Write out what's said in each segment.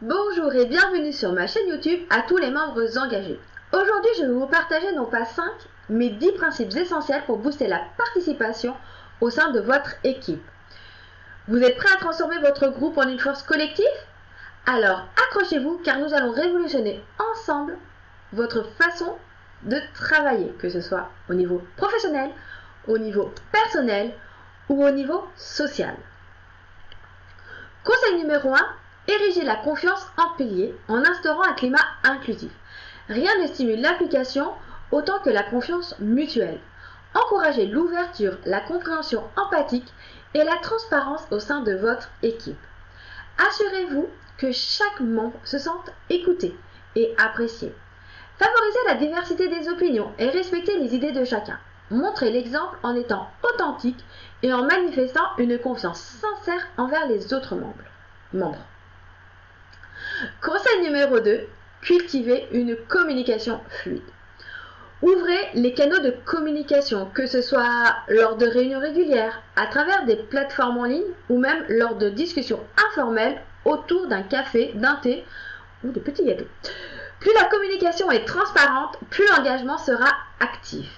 Bonjour et bienvenue sur ma chaîne YouTube à tous les membres engagés. Aujourd'hui, je vais vous partager non pas 5, mais 10 principes essentiels pour booster la participation au sein de votre équipe. Vous êtes prêts à transformer votre groupe en une force collective? Alors accrochez-vous car nous allons révolutionner ensemble votre façon de travailler, que ce soit au niveau professionnel, au niveau personnel ou au niveau social. Conseil numéro 1. Érigez la confiance en pilier en instaurant un climat inclusif. Rien ne stimule l'application autant que la confiance mutuelle. Encouragez l'ouverture, la compréhension empathique et la transparence au sein de votre équipe. Assurez-vous que chaque membre se sente écouté et apprécié. Favorisez la diversité des opinions et respectez les idées de chacun. Montrez l'exemple en étant authentique et en manifestant une confiance sincère envers les autres membres. Conseil numéro 2, cultivez une communication fluide. Ouvrez les canaux de communication, que ce soit lors de réunions régulières, à travers des plateformes en ligne ou même lors de discussions informelles autour d'un café, d'un thé ou de petits gâteaux. Plus la communication est transparente, plus l'engagement sera actif.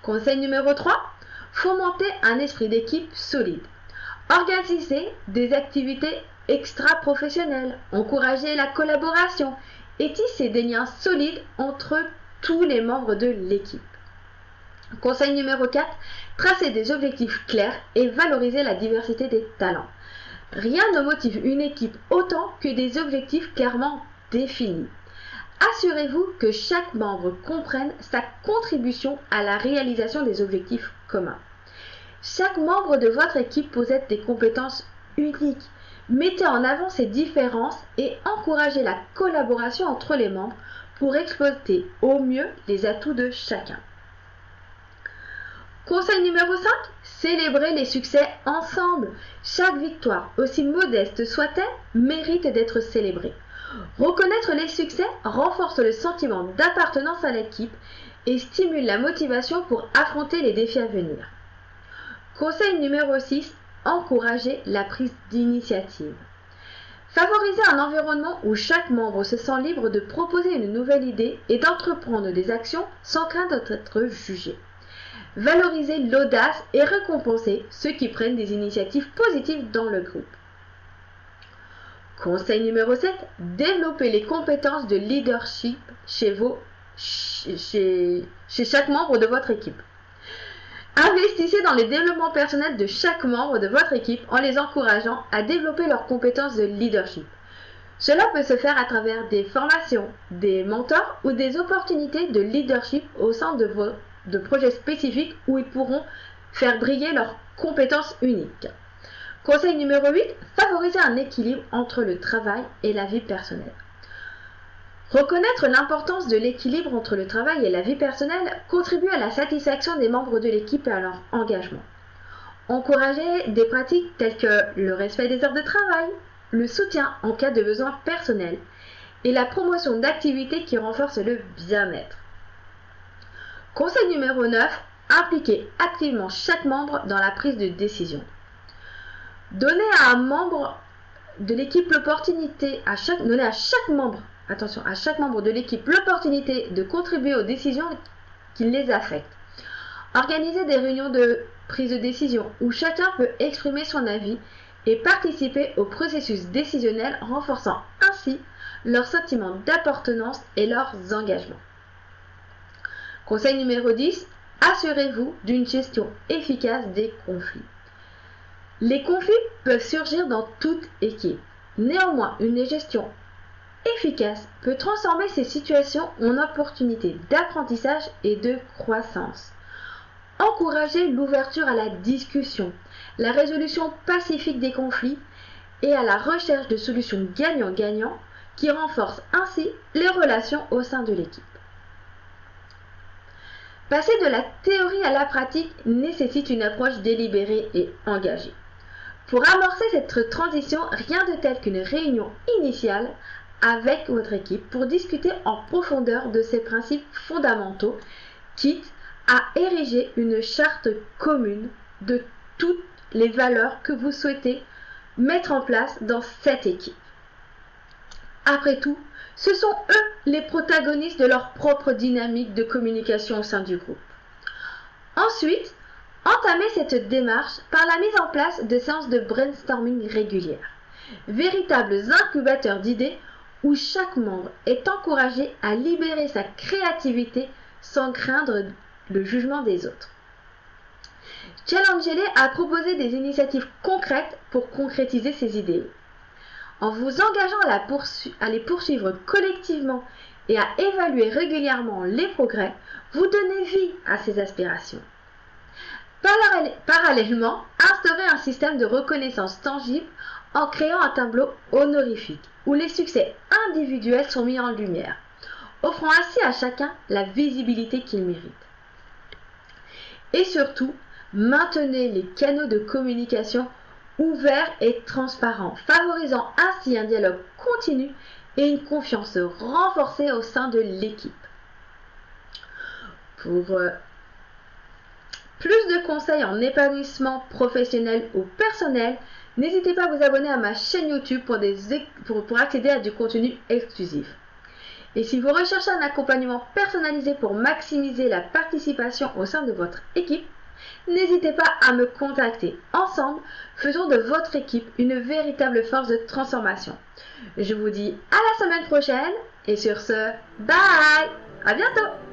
Conseil numéro 3, fomentez un esprit d'équipe solide. Organisez des activités extra-professionnelles, encouragez la collaboration et tissez des liens solides entre tous les membres de l'équipe. Conseil numéro 4, tracez des objectifs clairs et valorisez la diversité des talents. Rien ne motive une équipe autant que des objectifs clairement définis. Assurez-vous que chaque membre comprenne sa contribution à la réalisation des objectifs communs. Chaque membre de votre équipe possède des compétences uniques. Mettez en avant ces différences et encouragez la collaboration entre les membres pour exploiter au mieux les atouts de chacun. Conseil numéro 5, célébrez les succès ensemble. Chaque victoire, aussi modeste soit-elle, mérite d'être célébrée. Reconnaître les succès renforce le sentiment d'appartenance à l'équipe et stimule la motivation pour affronter les défis à venir. Conseil numéro 6, encouragez la prise d'initiative. Favorisez un environnement où chaque membre se sent libre de proposer une nouvelle idée et d'entreprendre des actions sans crainte d'être jugé. Valorisez l'audace et récompensez ceux qui prennent des initiatives positives dans le groupe. Conseil numéro 7, développez les compétences de leadership chez chaque membre de votre équipe. Investissez dans le développement personnel de chaque membre de votre équipe en les encourageant à développer leurs compétences de leadership. Cela peut se faire à travers des formations, des mentors ou des opportunités de leadership au sein de projets spécifiques où ils pourront faire briller leurs compétences uniques. Conseil numéro 8, favorisez un équilibre entre le travail et la vie personnelle. Reconnaître l'importance de l'équilibre entre le travail et la vie personnelle contribue à la satisfaction des membres de l'équipe et à leur engagement. Encouragez des pratiques telles que le respect des heures de travail, le soutien en cas de besoin personnel et la promotion d'activités qui renforcent le bien-être. Conseil numéro 9, impliquez activement chaque membre dans la prise de décision. Donnez à un membre de l'équipe l'opportunité, à chaque membre de l'équipe l'opportunité de contribuer aux décisions qui les affectent. Organisez des réunions de prise de décision où chacun peut exprimer son avis et participer au processus décisionnel, renforçant ainsi leur sentiment d'appartenance et leurs engagements. Conseil numéro 10, assurez-vous d'une gestion efficace des conflits. Les conflits peuvent surgir dans toute équipe. Néanmoins, une gestion efficace peut transformer ces situations en opportunités d'apprentissage et de croissance. Encouragez l'ouverture à la discussion, la résolution pacifique des conflits et à la recherche de solutions gagnant-gagnant qui renforcent ainsi les relations au sein de l'équipe. Passer de la théorie à la pratique nécessite une approche délibérée et engagée. Pour amorcer cette transition, rien de tel qu'une réunion initiale avec votre équipe pour discuter en profondeur de ces principes fondamentaux, quitte à ériger une charte commune de toutes les valeurs que vous souhaitez mettre en place dans cette équipe. Après tout, ce sont eux les protagonistes de leur propre dynamique de communication au sein du groupe. Ensuite, entamez cette démarche par la mise en place de séances de brainstorming régulières, véritables incubateurs d'idées où chaque membre est encouragé à libérer sa créativité sans craindre le jugement des autres. Challengez-les à proposer des initiatives concrètes pour concrétiser ces idées. En vous engageant à les poursuivre collectivement et à évaluer régulièrement les progrès, vous donnez vie à ces aspirations. Parallèlement, instaurez un système de reconnaissance tangible en créant un tableau honorifique où les succès individuels sont mis en lumière, offrant ainsi à chacun la visibilité qu'il mérite. Et surtout, maintenez les canaux de communication ouverts et transparents, favorisant ainsi un dialogue continu et une confiance renforcée au sein de l'équipe. Pour plus de conseils en épanouissement professionnel ou personnel, n'hésitez pas à vous abonner à ma chaîne YouTube pour accéder à du contenu exclusif. Et si vous recherchez un accompagnement personnalisé pour maximiser la participation au sein de votre équipe, n'hésitez pas à me contacter. Ensemble, faisons de votre équipe une véritable force de transformation. Je vous dis à la semaine prochaine et sur ce, bye! À bientôt!